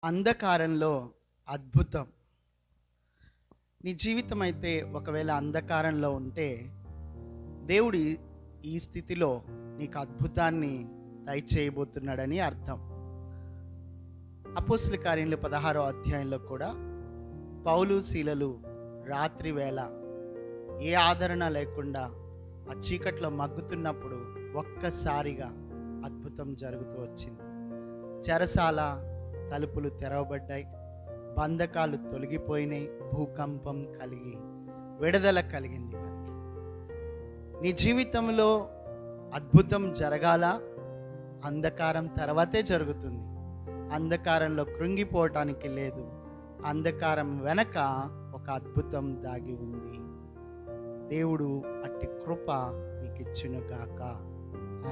అంధకారంలో అద్భుతం. నీ జీవితం అయితే ఒకవేళ అంధకారంలో ఉంటే దేవుడు ఈ స్థితిలో నీకు అద్భుతాన్ని దయచేయబోతున్నాడని అర్థం. అపోస్తల కార్యములు 16వ అధ్యాయంలో కూడా పౌలు శీలలు రాత్రి వేళ ఏ ఆదరణ లేకుండా ఆ చీకట్లో మగ్గుతున్నప్పుడు ఒక్కసారిగా అద్భుతం జరుగుతూ వచ్చింది. చెరసాల తలుపులు తెరవబడ్డాయి, బంధకాలు తొలగిపోయినాయి, భూకంపం కలిగి విడుదల కలిగింది. వారికి నీ జీవితంలో అద్భుతం జరగాల, అంధకారం తర్వాతే జరుగుతుంది. అంధకారంలో కృంగిపోవటానికి లేదు. అంధకారం వెనక ఒక అద్భుతం దాగి ఉంది. దేవుడు అట్టి కృప నీకు ఇచ్చును గాక.